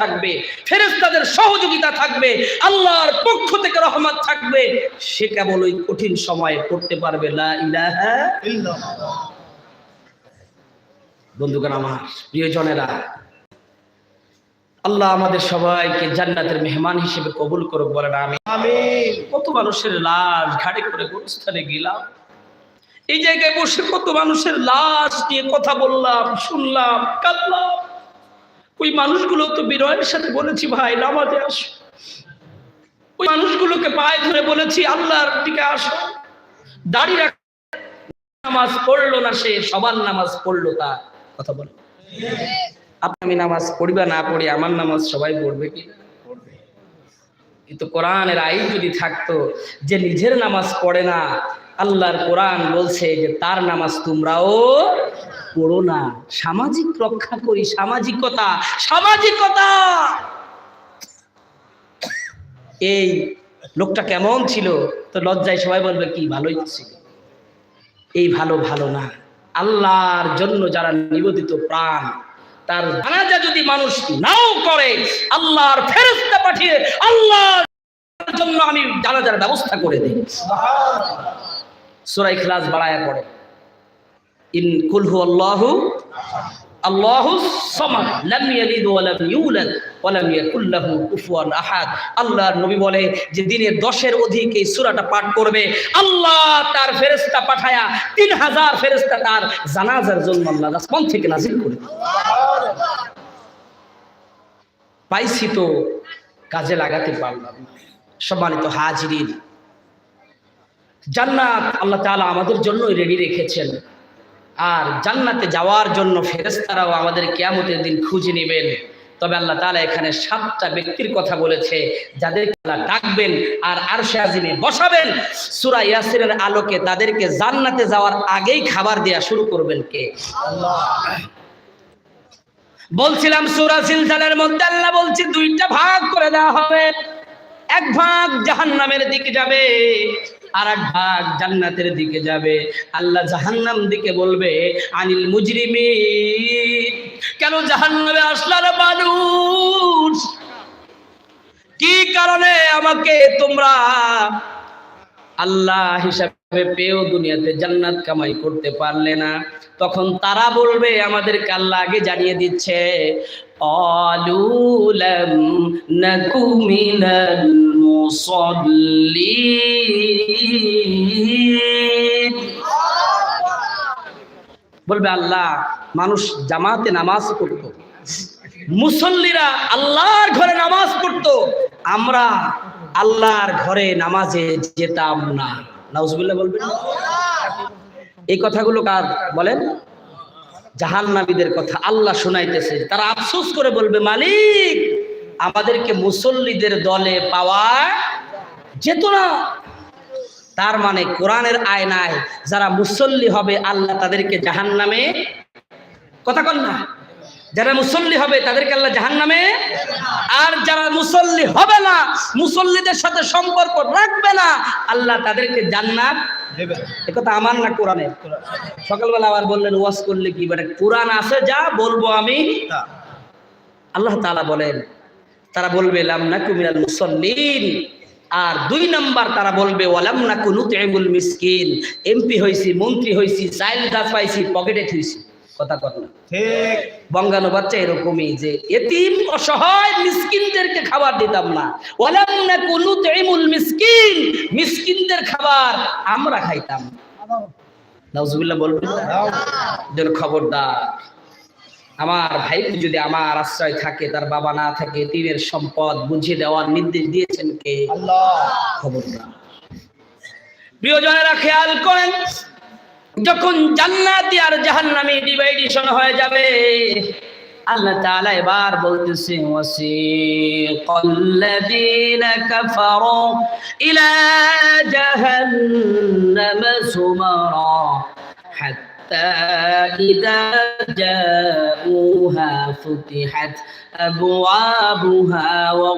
থাকবে, ফেরেশতাদের সহযোগিতা থাকবে, আল্লাহর পক্ষ থেকে রহমত থাকবে, সে কেবল ওই কঠিন সময়ে পড়তে পারবে লা ইলাহা ইল্লাল্লাহ। বন্ধুগণ আমার, প্রিয়জনেরা, আল্লাহ আমাদের সবাইকে জান্নাতের মেহমান হিসেবে কবুল করুক, বলেন আমিন। আমিন। কত মানুষের লাশ ঘাড়ে করে গোরস্থানে গেলাম, এই জায়গায় বসে কত মানুষের লাশ নিয়ে কথা বললাম, শুনলাম, কাঁদলাম। ওই মানুষগুলো তো বিনয়ের সাথে বলেছি, ভাই নামাজে আসো। ওই মানুষগুলোকে পায়ে ধরে বলেছি, আল্লাহর দিকে আসো। দাঁড়িয়ে নামাজ পড়লো না, সে সবার নামাজ পড়লো, তা কথা বলো। আপনি নামাজ পড়িবা না পড়ি, আমার নামাজ সবাই পড়বে কি? কিন্তু কোরআনের আইন যদি থাকতো যে নিজের নামাজ পড়ে না, আল্লাহর কোরআন বলছে যে তার নামাজ তোমরাও পড়ো না। সামাজিক রক্ষা করি, সামাজিকতা, সামাজিকতা। এই লোকটা কেমন ছিল? তো লজ্জায় সবাই বলবে কি ভালোই ছিল। এই ভালো ভালো না। আল্লাহর জন্য যারা নিবেদিত প্রাণ, তার জানাজা যদি মানুষ নাও করে, আল্লাহর ফেরেশতা পাঠিয়ে আল্লাহর জন্য আমি জানাজার ব্যবস্থা করে দিই। সূরা ইখলাস বাড়ায়া পড়ে, ইন কুল হুয়াল্লাহু আল্লাহুস সামাদ লাম ইয়ালিদ ওয়া লাম ইউলাদ ওয়া লাম ইয়াকুল লাহু কুফুয়ান আহাদ। আল্লাহর নবী বলে যে দিনে 10-এর অধিক এই সূরাটা পাঠ করবে, আল্লাহ তার ফেরেশতা পাঠায়া 3000 ফেরেশতা তার জানাজার জন্য আল্লাহ আসমান থেকে নাযিল করে। পাইছি তো কাজে লাগাতে পারলাম। সম্মানিত হাজিরিন, জান্নাত আল্লাহ তাআলা আমাদের জন্য রেডি রেখেছেন, আর জান্নাতে যাওয়ার জন্য ফেরেশতারাও আমাদের কিয়ামতের দিন খুঁজে নেবেন। তবে আল্লাহ তাআলা এখানে 7টা ব্যক্তির কথা বলেছে, যাদেরকে আল্লাহ ডাকবেন আর আরশে আজিমে বসাবেন। সূরা ইয়াসিনের আলোকে তাদেরকে জান্নাতে যাওয়ার আগেই খাবার দেয়া শুরু করবেন কে? আল্লাহ। বলছিলাম সূরা জিলজালের মধ্যে আল্লাহ বলছে 2টা ভাগ করে দেওয়া হবে। এক ভাগ জাহান্নামের দিকে যাবে, আর এক ভাগ জান্নাতের দিকে যাবে। আল্লাহ জাহান্নাম দিকে বলবে, আনিল মুজরিমিন, কেন জাহান্নামে আসলার মানুষ? কি কারণে আমাকে তোমরা আল্লাহ হিসাবে পেয়েও দুনিয়াতে জান্নাত কামাই করতে পারলে না? তখন তারা বলবে, আমাদেরকে আল্লাহ আগে জানিয়ে দিচ্ছে, ক্বালু লাম নাকু মিনাল মুসাল্লিন। বলবে আল্লাহ, মানুষ জামাতে নামাজ পড়তো, মুসল্লিরা আল্লাহর ঘরে নামাজ পড়তো, আমরা আল্লাহর ঘরে নামাজে যেতাম না। নাউজুবিল্লাহ বলবেন। এই কথাগুলো কার বলেন? জাহান্নামীদের কথা আল্লাহ শোনাইতেছে। তারা আফসোস করে বলবে, মালিক, আমাদেরকে মুসল্লিদের দলে পাওয়া যেত না। তার মানে কোরআনের আয়নায় যারা মুসল্লি হবে, আল্লাহ তাদেরকে জাহান্নামে, কথা কন না, যারা মুসল্লি হবে তাদেরকে আল্লাহ জাহান্নামে, আর যারা মুসল্লি হবে না, মুসল্লিদের সাথে সম্পর্ক রাখবে না, আল্লাহ তাদেরকে জান্নাত দেবে। এই কথা আমার না কোরআনের। সকালবেলা আবার বললেন ওয়াজ করলে কি বেটা, কোরআন আছে যা বলবো আমি। আল্লাহ তাআলা বলেন, তারা বলবে লাম নাকু মিনাল মুসাল্লিন। আর 2 নাম্বার তারা বলবে ওয়ালাম নাকু নুতইমুল মিসকিন। এমপি হইছি, মন্ত্রী হইছি, চাইল গাছ পাইছি, পকেটে থুইছি। কথা কর না ঠিক? বঙ্গানু বাচ্চা এরকমই, যে এতিম অসহায় মিসকিনদেরকে খাবার দিতাম না। ওয়ালাম নাকু নুতইমুল মিসকিন, মিসকিনদের খাবার আমরা খাইতাম। নাউজুবিল্লাহ বলবেন না? যেন খবরদার, আমার ভাই যদি আমার আশ্রয় থাকে, তার বাবা না থাকে, এতিমের সম্পদ বুঝিয়ে দেওয়ার নির্দেশ দিয়েছেন কে? আল্লাহ। খবরদার। প্রিয়জনেরা খেয়াল করেন, যখন জান্নাতি আর জাহান্নামী ডিভাইডেশন হয়ে যাবে, আল্লাহ তাআলা এবার বলতেছে, ওয়াসিকাল্লাযীনা কাফারু ইলা জাহান্নাম সুমারা হাত্তা ইযা জাউহা ফুতিহাত আবওয়াবুহা ওয়া